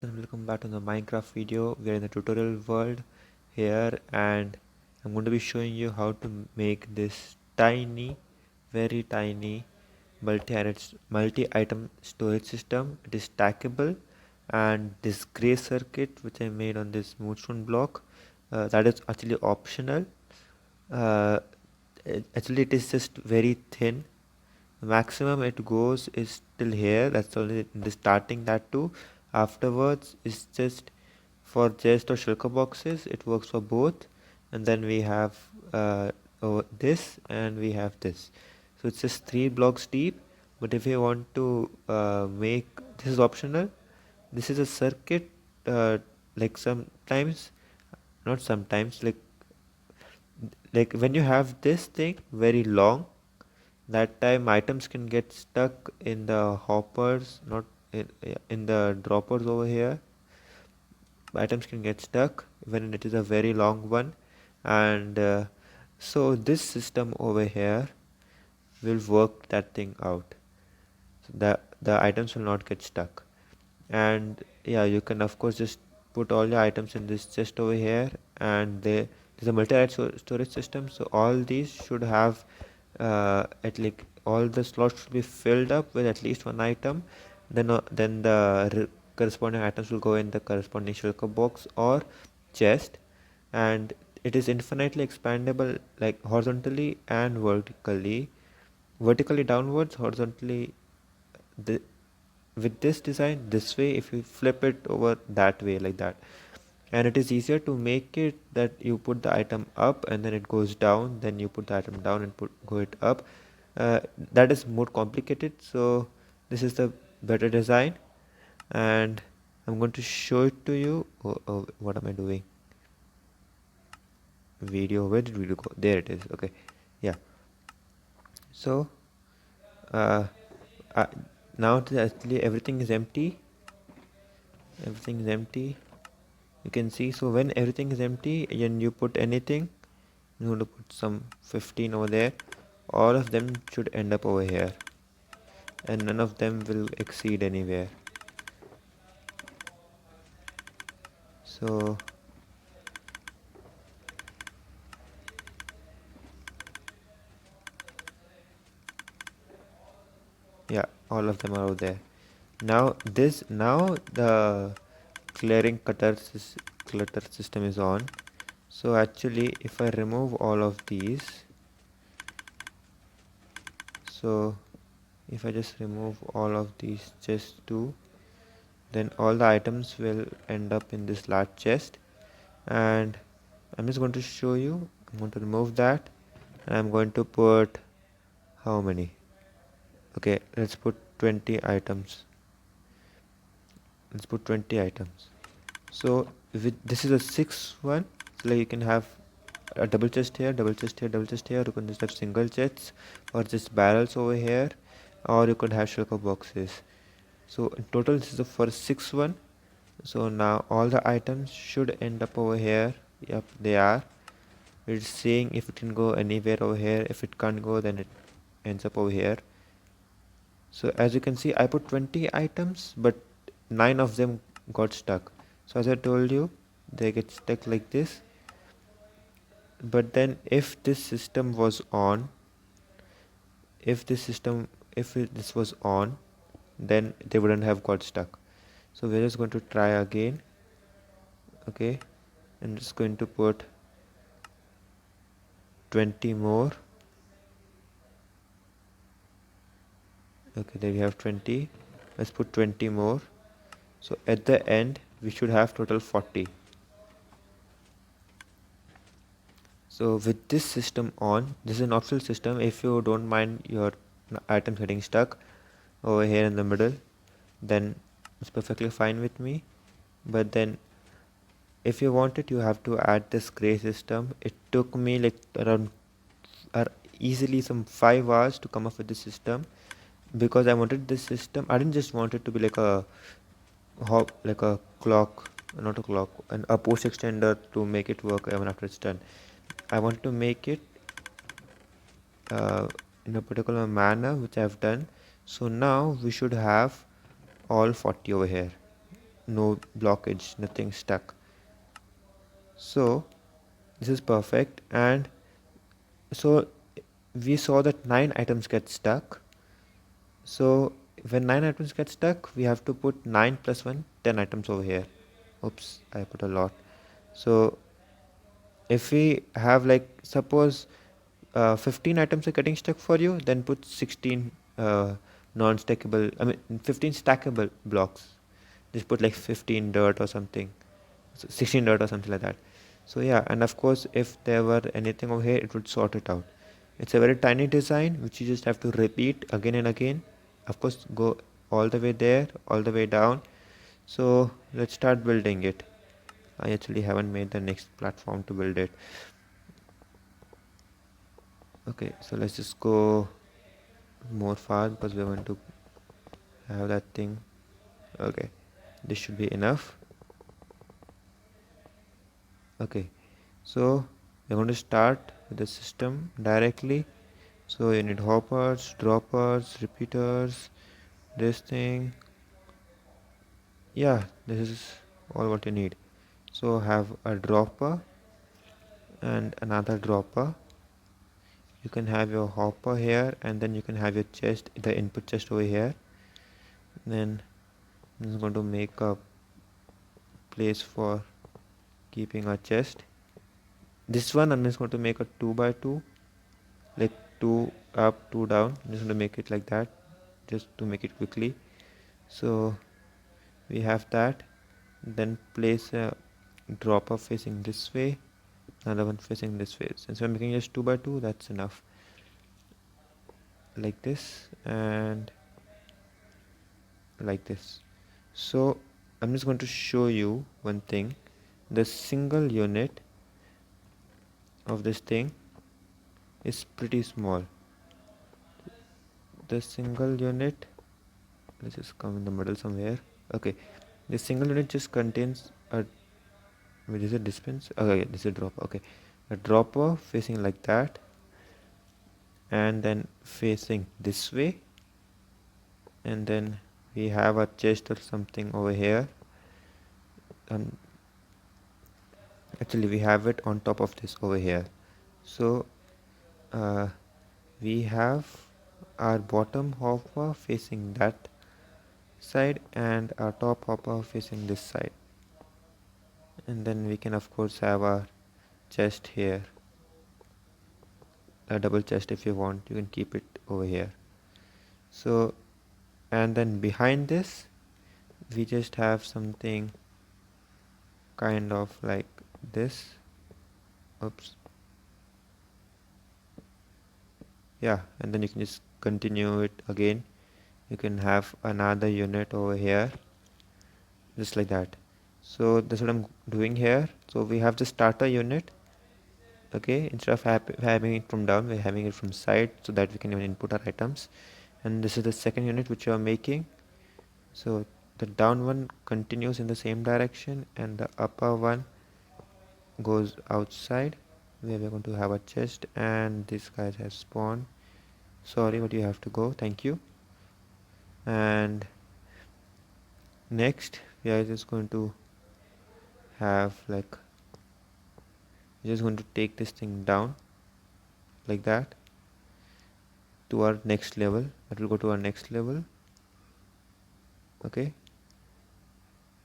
And welcome back to the Minecraft video. We are in the tutorial world here, and I'm going to be showing you how to make this tiny, very tiny multi-item storage system. It is stackable, and this gray circuit which I made on this moonstone block, that is actually optional. uh, Actually it is just very thin. The maximum it goes is till here. That's only in the starting, that too. Afterwards it's just for chest or shulker boxes. It works for both. And then we have this, and we have this. So it's just 3 blocks deep. But if you want to make this is optional. This is a circuit, like sometimes, not sometimes, like when you have this thing very long, that time items can get stuck in the hoppers, not in the droppers over here. Items can get stuck when it is a very long one. And so this system over here will work that thing out, so the items will not get stuck. And yeah, you can of course just put all your items in this chest over here, and there's a multi-item storage system, so all these should have at like all the slots should be filled up with at least one item. Then the corresponding items will go in the corresponding shulker box or chest. And it is infinitely expandable, like horizontally and vertically downwards, horizontally the, with this design this way, if you flip it over that way, like that. And it is easier to make it that you put the item up and then it goes down, then you put the item down and go it up. That is more complicated, so this is the better design. And I'm going to show it to you. What am I doing? Video, where did video go? There it is. Okay, yeah. So uh, uh now actually everything is empty. Everything is empty, you can see. So when everything is empty and you put anything, you want to put some 15 over there, all of them should end up over here, and none of them will exceed anywhere. So yeah, all of them are over there. Now the clearing clutter system is on. So actually if I remove all of these, so if I just remove all of these chests too, then all the items will end up in this large chest. And I'm just going to show you. I'm going to remove that, and I'm going to put how many? Okay, let's put 20 items. Let's put 20 items. So this is a 6 one, so like you can have a double chest here, double chest here, double chest here. You can just have single chests or just barrels over here, or you could have shulker boxes. So in total this is for 6 one. So now all the items should end up over here. Yep, they are. It's saying if it can go anywhere over here. If it can't go, then it ends up over here. So as you can see, I put 20 items, but 9 of them got stuck. So as I told you, they get stuck like this. But then if this system was on, if this was on, then they wouldn't have got stuck. So we're just going to try again. Okay, I'm just going to put 20 more. Okay, there we have 20. Let's put 20 more. So at the end we should have total 40. So with this system on, this is an optional system. If you don't mind your items getting stuck over here in the middle, then it's perfectly fine with me. But then if you want it, you have to add this gray system. It took me like around easily some 5 hours to come up with this system, because I wanted this system. I didn't just want it to be like a like a clock, not a clock, and a post extender to make it work even after it's done. I want to make it in a particular manner, which I've done. So now we should have all 40 over here. no blockage, nothing stuck. So this is perfect. And so we saw that 9 items get stuck. So when 9 items get stuck, we have to put 9 plus 1, 10 items over here. Oops, I put a lot. So if we have, like, suppose 15 items are getting stuck for you, then put 16 non-stackable, I mean 15 stackable blocks. Just put like 15 dirt or something, 16 dirt or something like that. So yeah, and of course if there were anything over here, it would sort it out. It's a very tiny design which you just have to repeat again and again. Of course, go all the way there, all the way down. So let's start building it. I actually haven't made the next platform to build it. Okay, so let's just go more far because we want to have that thing. Okay, this should be enough. Okay, so we're going to start with the system directly. So you need hoppers, droppers, repeaters, this thing. Yeah, this is all what you need. So have a dropper and another dropper. You can have your hopper here, and then you can have your chest, the input chest over here. Then I'm just going to make a place for keeping our chest. This one I'm just going to make a 2 by 2, like 2 up, 2 down. I'm just going to make it like that, just to make it quickly. So we have that. Then place a dropper facing this way, another one facing this way. Since we're making just 2 by 2, that's enough. Like this and like this. So I'm just going to show you one thing. The single unit of this thing is pretty small. The single unit, let's just come in the middle somewhere. Okay, the single unit just contains a, wait, is it dispense? Okay, this is a dropper. Okay, a dropper facing like that, and then facing this way, and then we have a chest or something over here. Actually we have it on top of this over here. So uh, we have our bottom hopper facing that side and our top hopper facing this side, and then we can of course have our chest here, a double chest. If you want, you can keep it over here. So, and then behind this we just have something kind of like this. Oops. Yeah, and then you can just continue it again. You can have another unit over here, just like that. So that's what I'm doing here. So we have the starter unit. Okay, instead of having it from down, we're having it from side, so that we can even input our items. And this is the second unit which you are making. So the down one continues in the same direction, and the upper one goes outside, where we're going to have a chest, and this guy has spawned. Sorry, but you have to go. Thank you. And next we are just going to have, like, we're just going to take this thing down like that to our next level. That will go to our next level. Okay,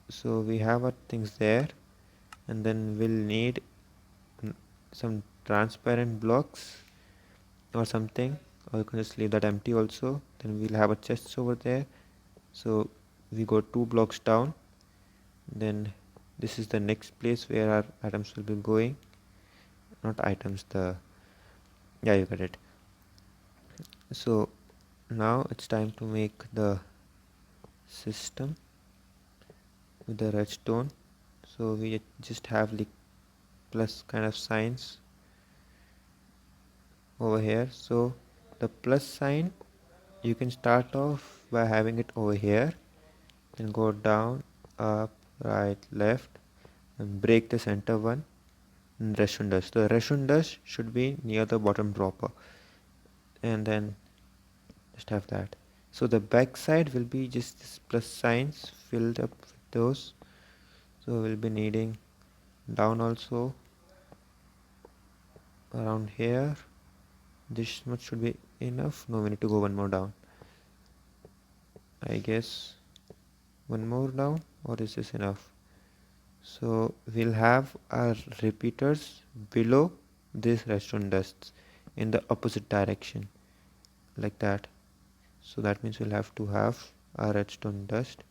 so we have our things there, and then we'll need some transparent blocks or something, or you can just leave that empty also. Then we'll have a chest over there. So we go 2 blocks down, then this is the next place where our items will be going. Not items, the, yeah, you got it. So now it's time to make the system with the redstone. So we just have like plus kind of signs over here. So the plus sign, you can start off by having it over here, then go down, up, right, left, and break the center one, and Reshundas. The Reshundas should be near the bottom dropper, and then just have that. So the back side will be just this plus signs filled up with those. So we'll be needing down also around here. This much should be enough. No, we need to go one more down. I guess one more down, or is this enough? So we'll have our repeaters below this redstone dusts in the opposite direction, like that. So that means we'll have to have our redstone dust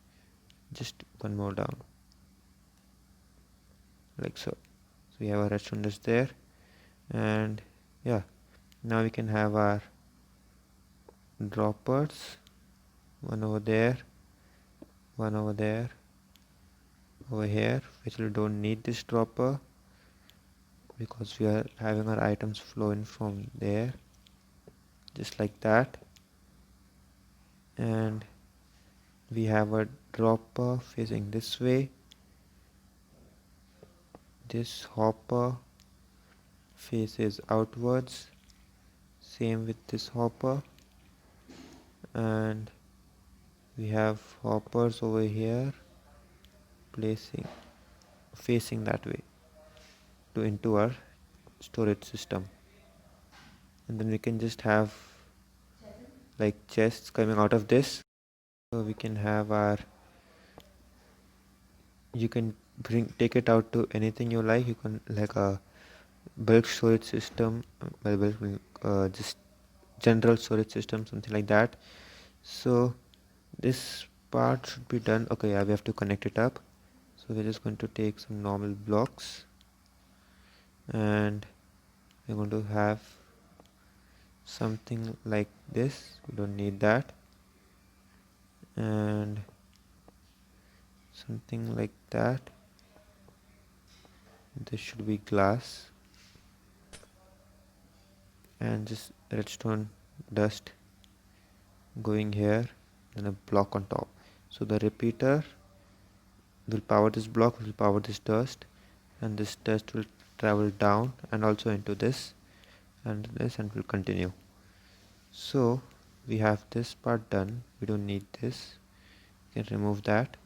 just one more down, like so. So we have our redstone dust there, and yeah, now we can have our droppers, one over there, one over there, over here, which we don't need this dropper because we are having our items flowing from there, just like that. And we have a dropper facing this way. This hopper faces outwards, same with this hopper, and we have hoppers over here facing that way to into our storage system. And then we can just have like chests coming out of this. So we can have our, you can take it out to anything you like. You can like a bulk storage system, just general storage system, something like that. So this part should be done. Okay, yeah, we have to connect it up. So we're just going to take some normal blocks and we're going to have something like this. We don't need that. And something like that. This should be glass and just redstone dust going here, and a block on top. So the repeater will power this block, will power this dust, and this dust will travel down and also into this and this, and will continue. So we have this part done. We don't need this. We can remove that.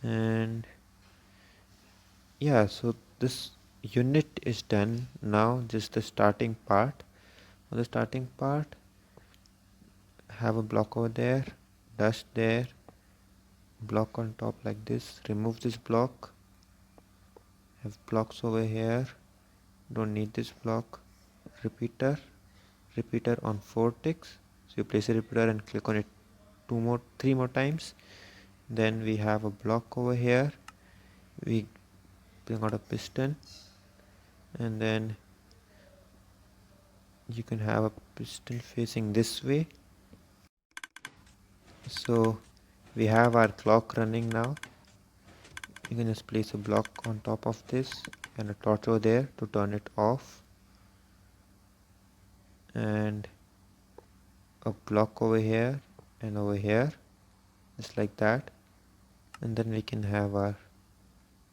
And yeah, so this unit is done. Now just the starting part. On the starting part, have a block over there, dust there, block on top like this. Remove this block. Have blocks over here. Don't need this block. Repeater on 4 ticks. So you place a repeater and click on it 3 more times. Then we have a block over here. We bring out a piston, and then you can have a piston facing this way. So we have our clock running now. You can just place a block on top of this and a torch over there to turn it off, and a block over here and over here, just like that. And then we can have our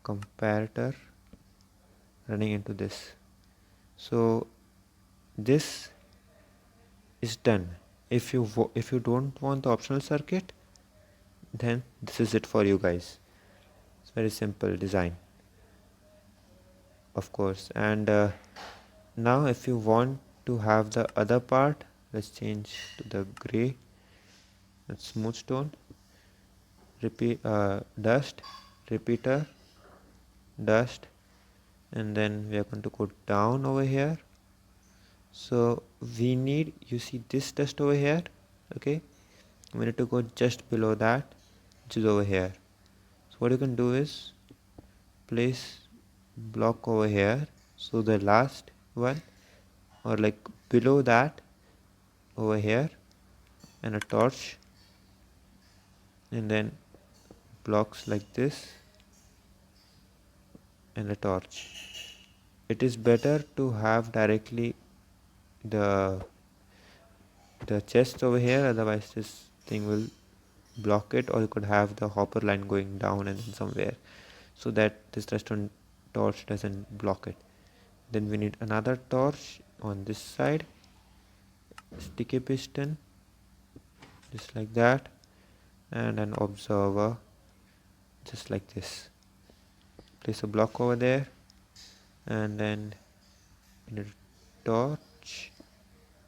comparator running into this. So this is done. If you don't want the optional circuit, then this is it for you guys. It's very simple design, of course. And now if you want to have the other part, let's change to the gray, that's smooth stone. Dust, repeater, dust, and then we are going to go down over here. So we need, you see this dust over here, okay, we need to go just below that, which is over here. So what you can do is place block over here, so the last one, or like below that over here, and a torch, and then blocks like this and a torch. It is better to have directly the chest over here, otherwise this thing will block it, or you could have the hopper line going down and then somewhere, so that this redstone torch doesn't block it. Then we need another torch on this side, sticky piston, just like that, and an observer just like this. Place a block over there, and then in a torch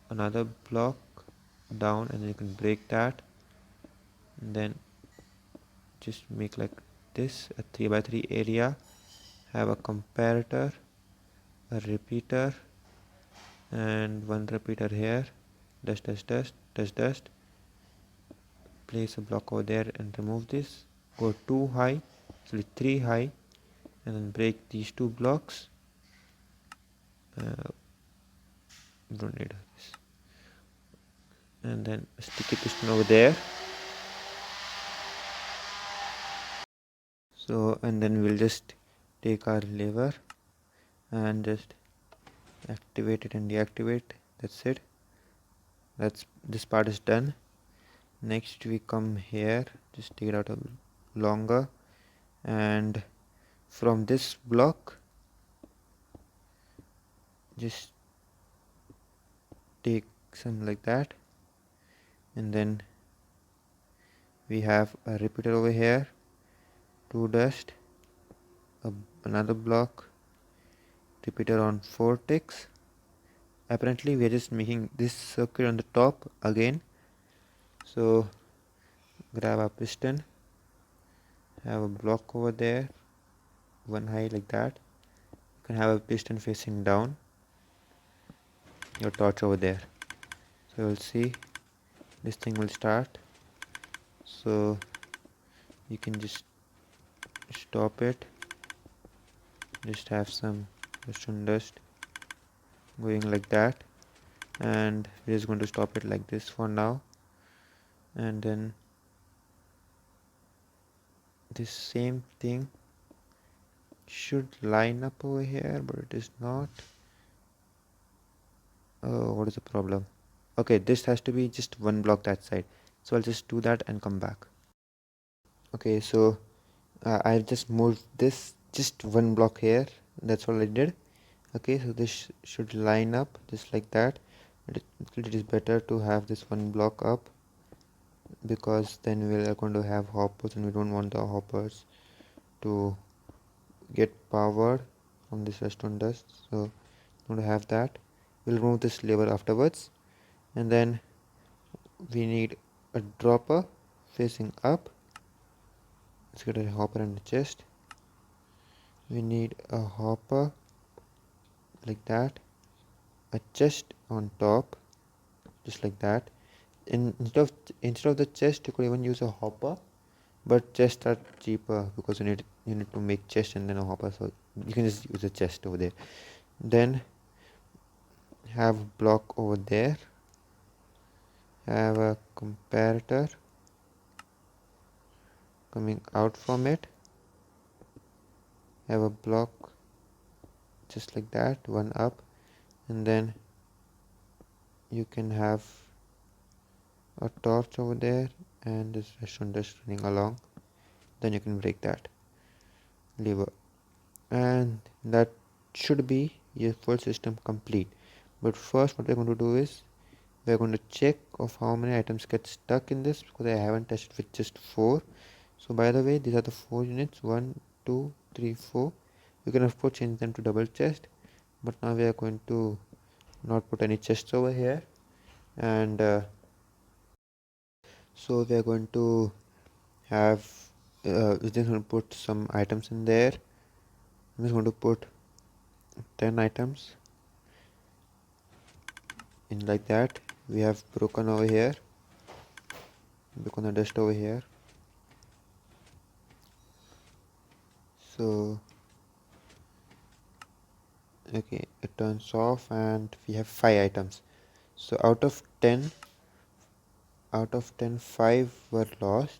another block down, and then you can break that, and then just make like this a 3x3 area. Have a comparator, a repeater, and one repeater here. Dust. Place a block over there and remove this. Go too high, actually 3 high, and then break these two blocks. Don't need this. And then sticky piston over there. So, and then we'll just take our lever and just activate it and deactivate. That's it. This part is done. Next we come here, just take it out a longer, and from this block just take some like that, and then we have a repeater over here, two dust, another block, repeater on 4 ticks. Apparently we are just making this circuit on the top again. So grab a piston, have a block over there, one high like that. You can have a piston facing down, your torch over there. So you'll see this thing will start. So you can just stop it, just have some piston dust going like that, and we're just going to stop it like this for now. And then this same thing should line up over here, but it is not. Oh, what is the problem? Okay, this has to be just one block that side, so I'll just do that and come back. Okay, so I've just moved this just one block here, that's all I did. Okay, so this should line up just like that. It is better to have this one block up, because then we are going to have hoppers, and we don't want the hoppers to get powered from this redstone dust. So we want to have that. We'll remove this lever afterwards, and then we need a dropper facing up. Let's get a hopper and a chest. We need a hopper like that, a chest on top just like that. Instead of the chest, you could even use a hopper, but chests are cheaper because you need to make chest and then a hopper, so you can just use a chest over there. Then have a block over there, have a comparator coming out from it, have a block just like that, one up, and then you can have a torch over there and this redstone just running along. Then you can break that lever, and that should be your full system complete. But first what we're going to do is we're going to check of how many items get stuck in this, because I haven't tested with just 4. So by the way, these are the 4 units, 1 2 3 4. You can of course change them to double chest, but now we are going to not put any chests over here, and so we are going to have we're just going to put some items in there. I'm just going to put 10 items in like that. We have broken over here, broken the dust over here. So okay, it turns off, and we have 5 items. So out of 10, 5 were lost.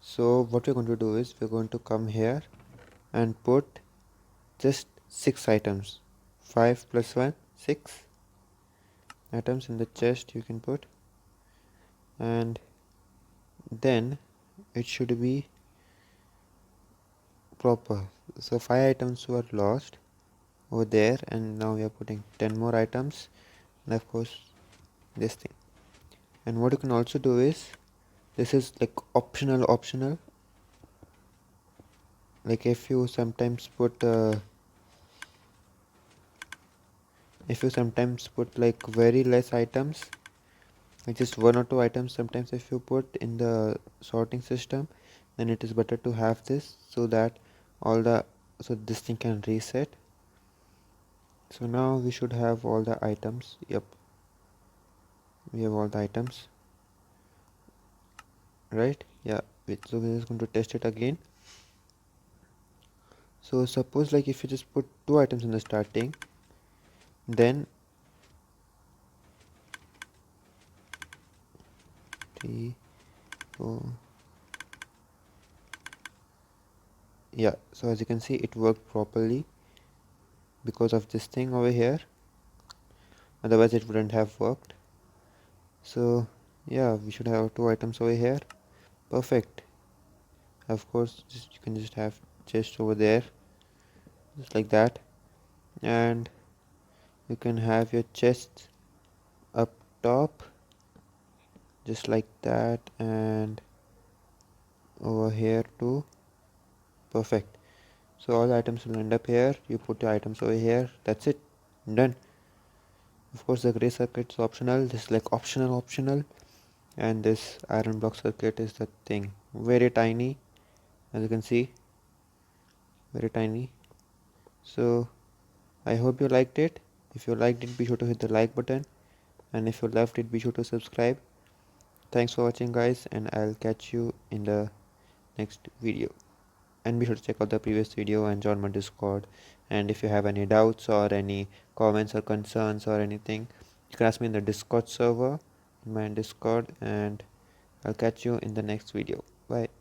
So what we're going to do is we're going to come here and put just 6 items. 5 plus 1, 6 items in the chest you can put, and then it should be proper. So 5 items were lost over there, and now we are putting 10 more items, and of course this thing. And what you can also do is, this is like optional, like if you sometimes put like very less items, like just one or two items, sometimes if you put in the sorting system, then it is better to have this, so that all the so this thing can reset. So now we should have all the items. Yep, we have all the items, right? Yeah. So we're just going to test it again. So suppose like if you just put two items in the starting, then 3 4, yeah, so as you can see it worked properly because of this thing over here, otherwise it wouldn't have worked. So yeah, we should have two items over here. Perfect. Of course, you can just have chest over there, just like that, and you can have your chest up top, just like that, and over here too. Perfect. So all the items will end up here. You put your items over here. That's it. Done. Of course, the gray circuit is optional. This is like optional, and this iron block circuit is the thing. Very tiny, as you can see, very tiny. So I hope you liked it. If you liked it, be sure to hit the like button, and if you loved it, be sure to subscribe. Thanks for watching, guys, and I'll catch you in the next video. And be sure to check out the previous video and join my Discord. And if you have any doubts or any comments or concerns or anything, you can ask me in the Discord server, in my Discord, and I'll catch you in the next video. Bye.